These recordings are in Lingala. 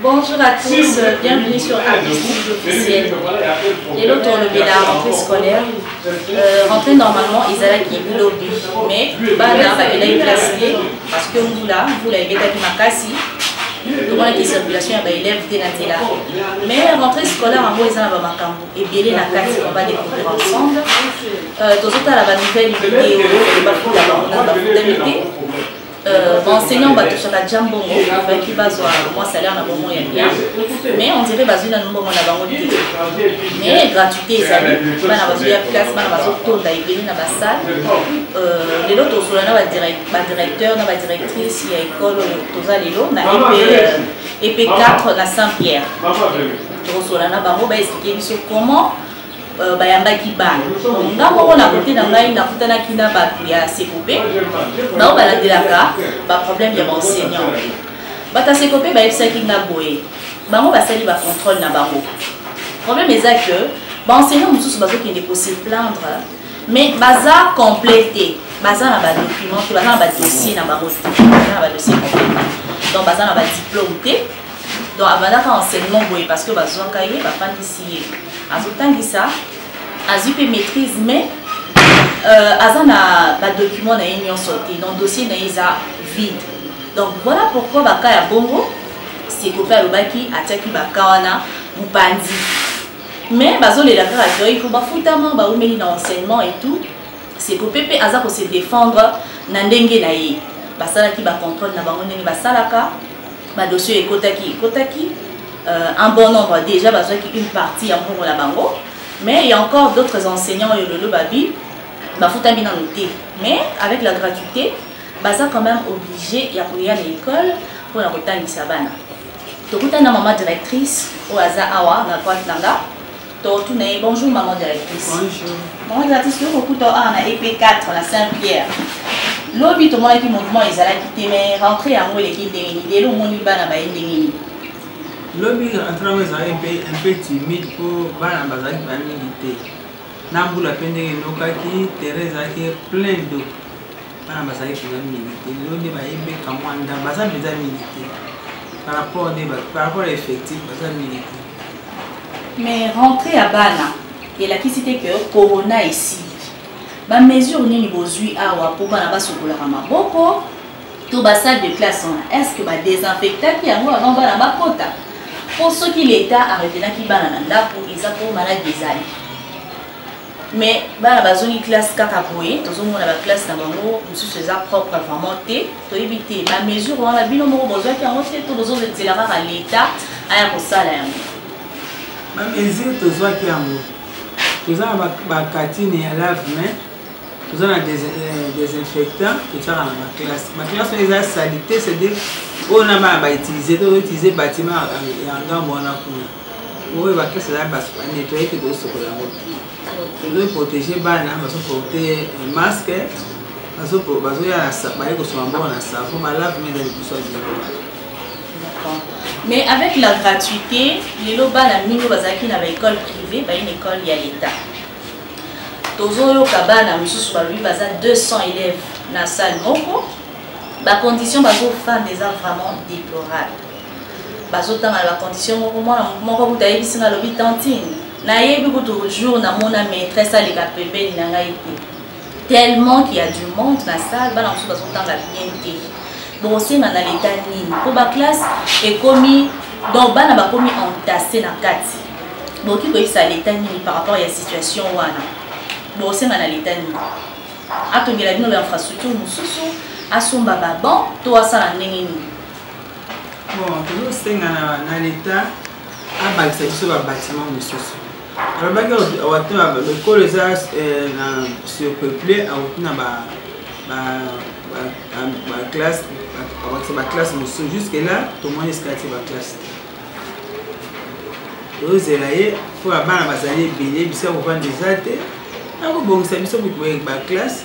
Bonjour à tous, bienvenue sur Artistique officiel. Et l'autre on le la rentrée scolaire. Rentrée normalement ils allaient qui lobby, mais bana ba elai classé parce que vous là qui makasi. Tout le monde qui circulation ba élève là. Mais rentrée scolaire en gros ils ont makambo et bien la carte on va découvrir ensemble. Tous autres la nouvelle vidéo et ba pour enseignant va toucher la jambo qui va moi salaire na bon bien mais on dirait bazui na nombo na bango mais gratuité ça bana bazui ya classe bana bazo tonda ibeli na basale les autres sur na ba directeur na ba directrice ya école toza lelo na EP4 na Saint-Pierre to na bango ba expliquer biso comment bayambaki bana ngamoko na côté na ngai na kutana kina batu ya sekopé bao baladelaka ba problème ya enseignant bata sekopé ba ebisaki nga boye bango basali ba contrôle na bango problème eza que ba enseignant mususu bazokende ko se plaindre mais baza complété baza na ba document baza na ba dossier na bango baza na ba dossier complété donc baza na ba diplôme té donc abandaka enseignement boye parce que bazwaka ye bafandisi ye azotangisa azupe maîtrise mais azana ba document na union sorti donc dossier na isa vide donc voilà pourquoi baka ya bongo c'est ko faire le baki ataki baka wana mupandi mais bazolela kaka il faut bafutama ba umeli na enseignement et tout c'est ko pepe aza ko se défendre na ndenge na ye basala ki ba contrôle na bango ndenge basalaka ba dossier ekotaki un bon nombre déjà besoin qu'une partie en pour la bango mais il y a encore d'autres enseignants et le babi bafuta mina noté mais avec la gratuité baza quand même obligé ya courir à l'école pour la kotangisa bana to kutana maman directrice au aza awa na quoi nanga to tuné bonjour maman directrice bonjour maman directrice ko kuto a na EP4 na Saint-Pierre lobi to moi qui mouvement ils allaient quitter mais rentrer à moi les qui ndengini lelo moni bana ba ndengini lobby entraînement est un peu timide pour bana bazaki ba milité nambula pendenge nokaki Teresa qui est plein d'eau bana bazaki pour milité lobby ba yembe kamwanda baza déjà milité par rapport à l'effectif baza milité mais rentrer à bana et la qui c'était que corona ici ba mesure nini bozui awa pour bana basokola maboko to ba salle de classe est-ce que ba désinfecter qui yango avant bana bakota pour ceux qui l'État a retenu qui banana pour ils pour malade des années mais bana bazoni classe kaka boye tozo mona ba classe na bango musu ceza propre vraiment té to éviter ba mesure on la bino mo besoin qui en fait to besoin de la à l'État aya ko sala yango ba mesure tozo qui yango tozo ba katine ya lave-main tozo na désinfectant to tsara na ma classe les salité c'est-à-dire on a utiliser bâtiment en gamme on a pour oui parce que c'est là parce qu'on nettoyer que de ce que la route protéger bana parce que porter un masque parce que y a ça bah que soit bon on a ça faut malade mais dans le sol mais avec la gratuité les loba la mino bazaki na école privée ba une école ya l'état tozo yo kabana mususu ba lui baza 200 élèves na salle moko la condition bazo fan des arts vraiment déplorable bazo tanga la condition moko kuta yebisi na lobi tantine na yebi kutu jour na mona maîtresse ali ka pembeni na ngai tellement qu'il y a du monde na salle bana mususu bazo tanga bien té bon c'est na l'état nini pour ba classe et commis donc bana ba commis entassé na kati bon qui peut ça l'état nini par rapport à la situation wana bon c'est na l'état nini atongela bino l'infrastructure mususu asomba bon to asala ndenge ni bon toujours senga na l'état a balisa biso ba bâtiment mususu alors baki awata l'école eza na surpeuplé awata ba classe ba classe mususu jusque là tout le monde est scratché ba classe ozelaye pour abana bazali belé biso ko vendre des até ako bongisa biso ko ba classe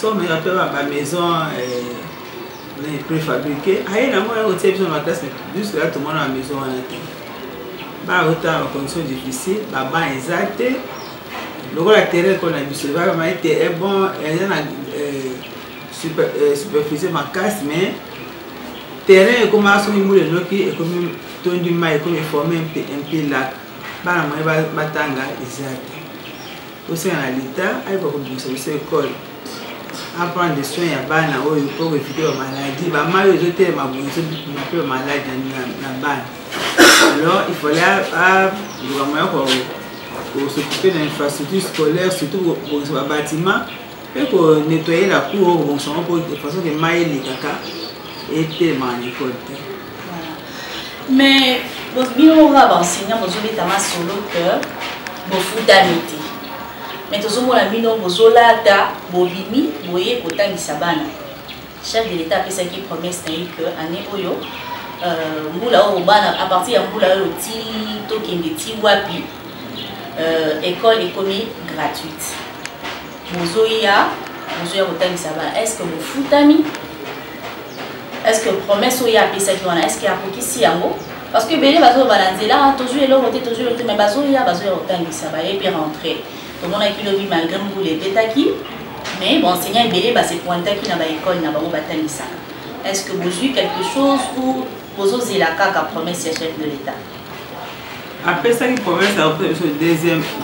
so mais après ma maison préfabriquée aïe na moi au télévision ma classe juste là tout le monde à la maison on était ba autant en condition difficile ba exact le rôle terrain qu'on a biso va ma été bon elle a superficie ma casse mais terrain commence au niveau de l'eau qui est comme tondi mai comme former un peu lac bana moye batanga ezate osenga na l'état ayeba kobimisa biso école apprendre des soins ya bana oyo po éviter ba maladie ba mai ezotelema boye mpe ba maladie na bana alors il fallait luka moya s'occuper de l'infrastructure scolaire surtout bongisa ba bâtiment mpe konettoyer la cour bongisango po de façon ke mai elekaka etelema na école te. Mais bino oka baenseignant bozobetama solo que bofutami te mais tozomona bino bozolata bobimi boye kotangisa bana chef de l'état apesaki promesse na ye que année oyo mbula oyo bana à partir ya mbula oyo ti tokende ti wapi école ekomi gratuite bozoya kotangisa bana. Est-ce que bofutami? Est-ce que promesse oyo apesaki wana est-ce que akokisi yango? Parce que belé bazo balanzela toujours eloko te mais bazoya kotangisa baye puis rentrer tout le monde a kilobi malgré mbula ebetaki mais bon enseignant belé se pointaki na ba école na bango batangisa. Est-ce que vous avez quelque chose ou vous osez la kaka promesse du chef de l'État? Après ça, il promesse à faire le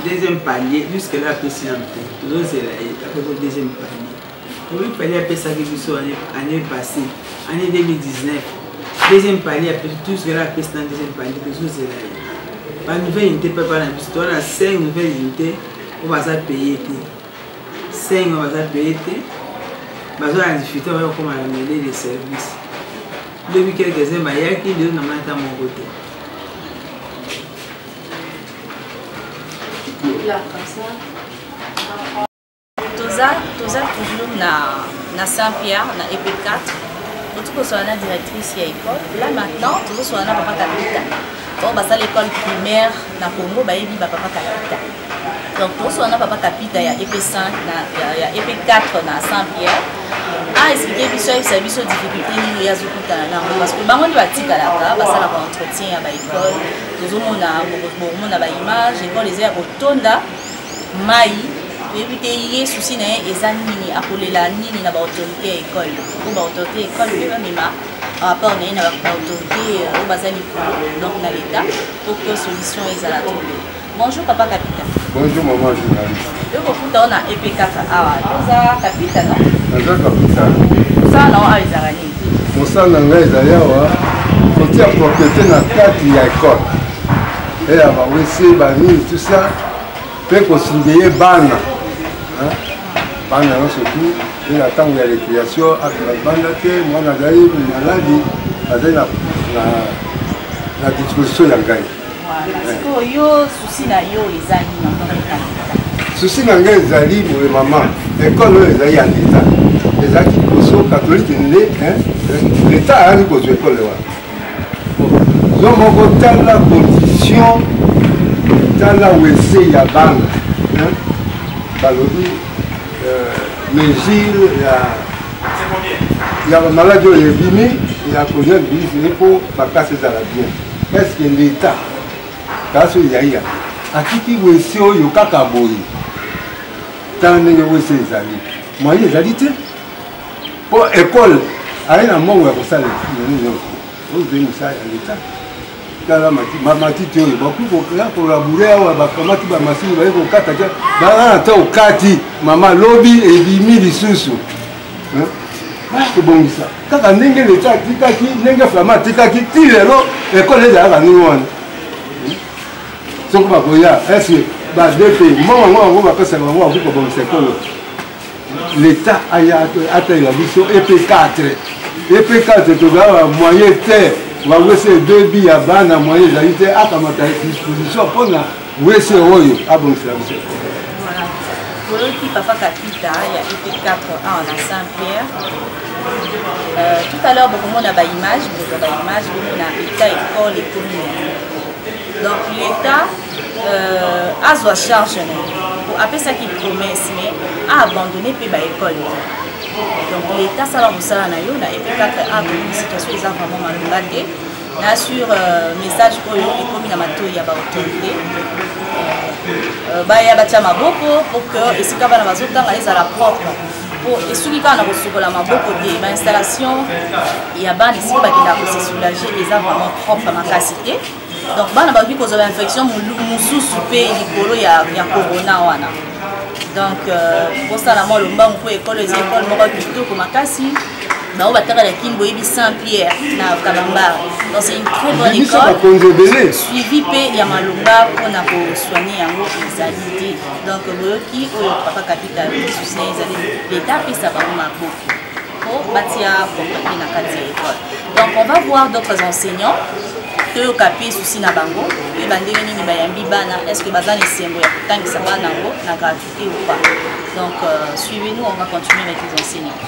deuxième palier, jusque-là, après c'est un peu. Vous osez le deuxième palier. Le premier palier, après ça, l'année passée, année 2019. Deuxième palier, après tout ce que là, après c'est un deuxième palier, vous osez la la nouvelle unité, pas la puisque on a 5 nouvelles unités, on va payer. 5 on va payer. Bazo a difficulté à comment améliorer les services. Depuis quelques années, il y a qui deux n'ont pas mon côté. Là, comme ça. Toza toujours na Saint-Pierre, na EP4. Nous sommes la directrice de l'école. Là maintenant, nous sommes na papa capita. Bon, bah ça l'école primaire na Congo, bah il papa capita. Donc nous sommes na papa capita, il y a EP5, il y a EP4 na Saint-Pierre. Ah, expliquer biso et biso difficulté ni ya zokutana na parce que bango ndi batika la basala ba entretien ya ba école tozomona bomona ba image école les ya kotonda mai éviter yé souci na eza nini akolela nini na ba autorité ya école ou ba autorité école même mema rapport na ba autorité au bazali donc na l'état pour que solution ezala trouver. Bonjour papa capitaine. Bonjour maman journaliste. Je vous on a EP4 awa. Toza capitaine non? Naza capitaine. Ça non a ezalani. Mosala ngai ezali awa kotia propriété na kati ya école. Et ya bawese banini tout ça mpe kosingeye bana. Bana surtout na ntango ya récréation akabanda te mwana azali maladi azali na disposition ya ngai. Yo souci na yo ezali na souci na ngai ezali boye mama école oyo ezali ya leta ezalaki liboso catholique nde leta ayaki kozwa école wana zo moko tala condition tala wese ya bana balobi mesure ya bamaladi oyo ebimi ya konia bilisi mpo bakasi ezala bien est ce que leta kasi yaya atiki wese oyo kaka boye tala ndenge wese ezali moye ezali te mpo ekole aye na mbongo ya kosala nyonso ozwi mosala ya leta tala matiti oyo bakolabure awa bakamati bamasini baye kokata te baana te okati mama lobi ebimi lisusu kobongisa kaka ndenge leta atikaki ndenge flama atikaki ti lelo ekole ezalaka nini wana soko bakoya ese badepe mbongo yango bapesaka bango bakoki kobongisa ekolo leta atalela biso EP4 tozala moyen te bawese debi ya bana moyen ezali te akamata disposition mpona wese oyo abongisela biso. Qui papa capita, il y a EP4 en Saint-Pierre. Tout à l'heure, beaucoup de image, on a l'état école et commune. Donc l'État a sa charge pour appeler ça qui promesse, mais a abandonné l'école. Donc l'État, ça va vous ça na EP4 a une situation ils ont vraiment malade. Là sur message pour les communes à Mato, il y a autorité. Il y a maboko pour que et si kabana bazotanga les à la propre Et ce qui est une installation, il y a des gens qui se soulager, ils ont vraiment propre à ma capacité. Donc, il y a des infection, il y a corona. Donc, pour ça, on peut école, les écoles, on va faire la Kimbo Saint-Pierre, donc c'est une très bonne école. Suivi il y a Malumba pour soigner les alités. Donc, qui est papa capital, l'État et ça va pour bâtir donc, on va voir d'autres enseignants. Que capé souci na bango et bandé ni bayambi bana est-ce que bazan esengo ya kutangisa bana ngo na gratuité ou pas. Donc suivez-nous, on va continuer avec les enseignants.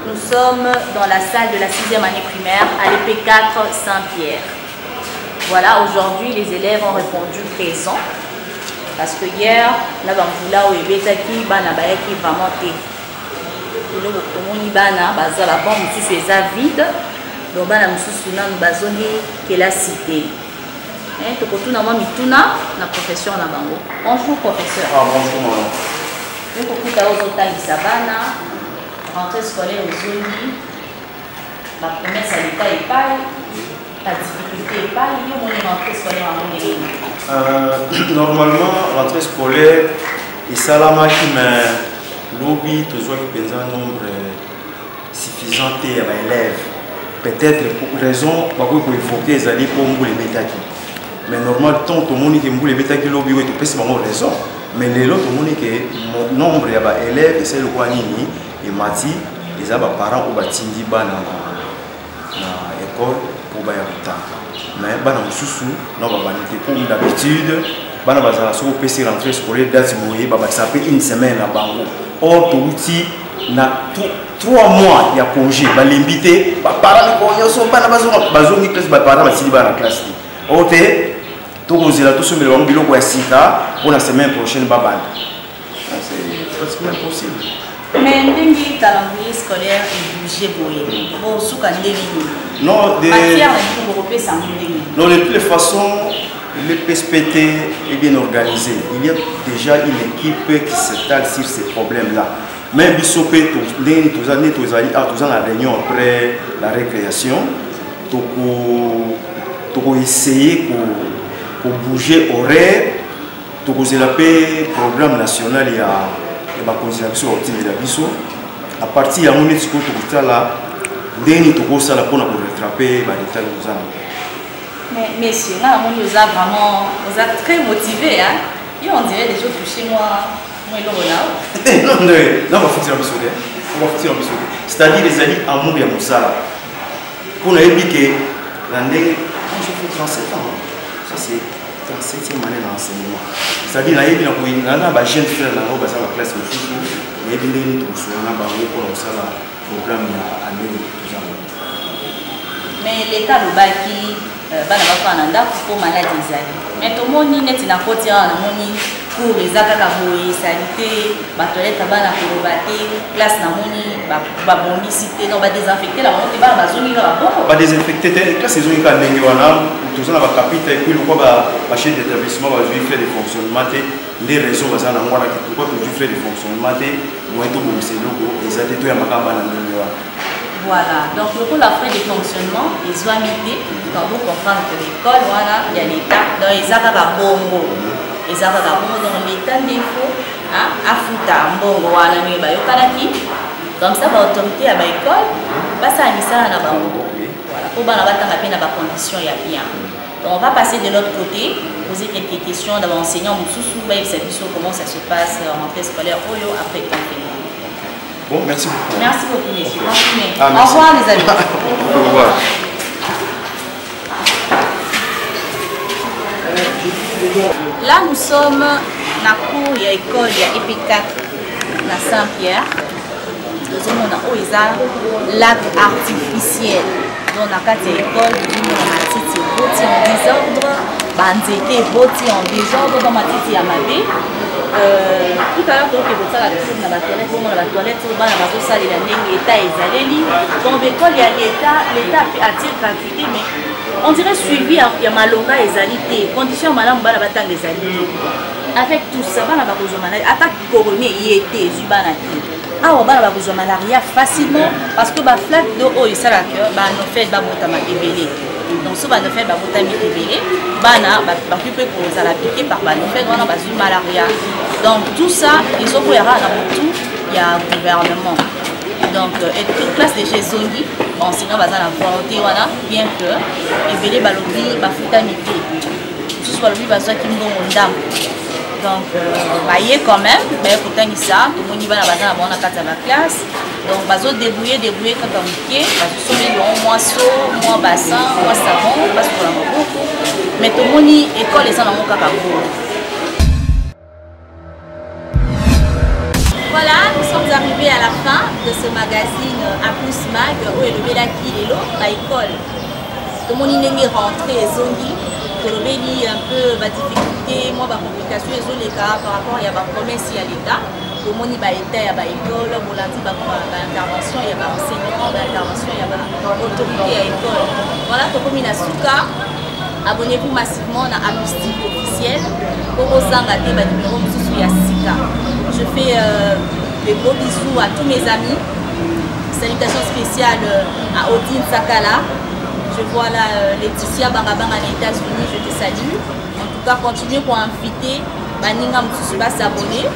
Nous sommes dans la salle de la 6e année primaire à l'EP4 Saint-Pierre. Voilà, aujourd'hui les élèves ont répondu présent parce que hier na bambula o ebetaki bana bayaki vraiment té. Omoni bana bazala bon mususu eza vide donc bana mususu nanu bazongi kela cité tokotuna mwa mituna na professeur na bango. Bonjour professeur. Bonjour maman. Tokokuta ozotangisa bana rentrée scolaire ozongi bapromese ya leta epai badifficulté epai yo moni rentrée scolaire yango ndenge. Normalement rentrée scolaire esalamaki mais lobby toujours un nombre suffisant d'élèves. Peut-être pour raison, pour évoquer les alliés pour les bétaki. Mais normalement, tant que monde qui les bétaki lobby, tu peux c'est raison. Mais les autres monde que nombre d'élèves et c'est le quoi nini et mati, les parents ou batindi ban na école pour ba yata. Mais ban na susu, non ba banité pour d'habitude. Bana bazala so PC rentrée scolaire date moye baba ça fait une semaine à bango. Or tout outil na 3 mois il y a congé ba l'invité ba parents ko yoso bana bazo ni classe ba parents ba sili ba na classe. Or té to kozela to so melongo biloko ya sika pour la semaine prochaine ba bana. C'est pratiquement impossible. Mais ndenge calendrier scolaire est bougé boye. Bon souka ndenge. Non de matière na ko pesa ndenge. Non de toutes les façons le PSPT est bien organisé. Il y a déjà une équipe qui s'étale sur ces problèmes-là. Même Bissopé, tous la réunion après la récréation, pour essayer de bouger horaire, pour le programme national et la considération de la Bisso. À partir de ce moment-là, pour rattraper les détails. Mais messieurs, là, vous êtes très motivés, hein? Et on dirait des choses touchées moi et non, on va faire un c'est-à-dire les alliés amour et moussala. Pour nous dire que l'année, je fais 37 ans. Ça c'est 37e année d'enseignement. C'est-à-dire là, il y a un jeune frère dans la classe de foot. Il y a des gens qui sont là pour le programme à l'année. Mais l'État le baki. Bana bafana ndako pour maladie ezali mais tomoni neti na koti wana namoni cours ezaka ka boye sanité ba toilette bana koloba te place namoni ba bombisité non ba désinfecter la monte bana bazongi ka bon ba désinfecter te classe ezongi ka ndenge wana tozana ba capita et puis lokwa ba chef d'établissement ba jouer faire des fonctionnements te les raisons bazana ngwana ki pourquoi tu jouer faire des fonctionnements te moi to bombisé logo ezate to ya makamba na ndenge wana. Voilà, donc le rôle après de fonctionnement, ils ont imité, quand vous comprenez que l'école, voilà, il y a l'État, donc ils ont un bongo. Ils ont un bongo dans l'État, il faut, à fouta, bongo, voilà, mais comme ça, l'autorité à l'école, ça a mis ça dans la bongo. Voilà, pour que la condition il y a bien. Donc on va passer de l'autre côté, poser quelques questions d'abord enseignants, comment ça se passe en rentrée scolaire, après confinement. Bon, merci beaucoup. Merci beaucoup, messieurs. Ah, au revoir, les amis. Au revoir. Là, nous sommes dans la cour, il y a l'école, il y a EP4 à Saint-Pierre. Nous avons un lac artificiel. Dans la carte de l'école, nous avons en désordre, banzété, en désordre dans ma tête à ma vie. Tout à l'heure, vous avez vu la toilette, ça, l'État est allé. Dans l'école, il y a l'État attire gratuité, mais on dirait suivi, il y a malonga et alité. Condition madame, il y a des avec tout ça bana bakozwa malaria ata corona yete zubana te awa bana bakozwa malaria facilement parce que ba flaque d'eau oyo esalaka banofele babotama ebele donc so banofele babotami ebele bana bakoki mpe kozala piqué par banofele wana bazwi malaria donc tout ça ezokoyaka na motu ya gouvernement donc et toute classe de chez Zongi enseignant baza na volonté wana bien que ebele balobi bafutami te mosusu balobi bazwaki mbongo ndambo donc baye quand même baye kotangisa tomoni bana baza na bango na kati ya baklasse donc bazodébrouiller kaka moke bazosomeli bango mwa so mwa bassin mwa savon basokola maboko mais tomoni école eza nango kaka boye. Voilà, nous sommes arrivés à la fin de ce magazine A Plus Mag où est le Belaki Lelo à l'école. Tout le monde est rentré et Zongi. Tout le monde un peu de difficulté, moi, de complications, les cas par rapport à la promesse à l'État. Tout le monde est à l'école, on l'a dit, l'intervention, il y a l'enseignement, l'intervention, il y a l'autorité à l'école. Voilà, tout le monde est à abonnez-vous massivement à Acoustique officiel pour vous engager le numéro de Sika. Je fais des gros bisous à tous mes amis. Salutations spéciales à Odine Sakala. Je vois là Laetitia Barabang aux États-Unis, je te salue. En tout cas, continuez pour inviter Baninga Moussouba s'abonner.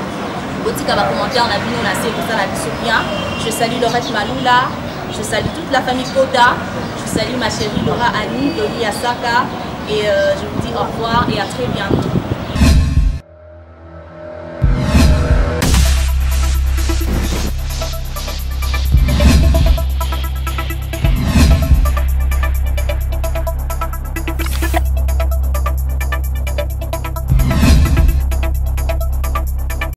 Botika va commenter en avis, on a essayé ça la bien. Je salue Laurette Maloula. Je salue toute la famille Koda. Je salue ma chérie Laura Annie, Doli Asaka. Et je vous dis au revoir et à très bientôt.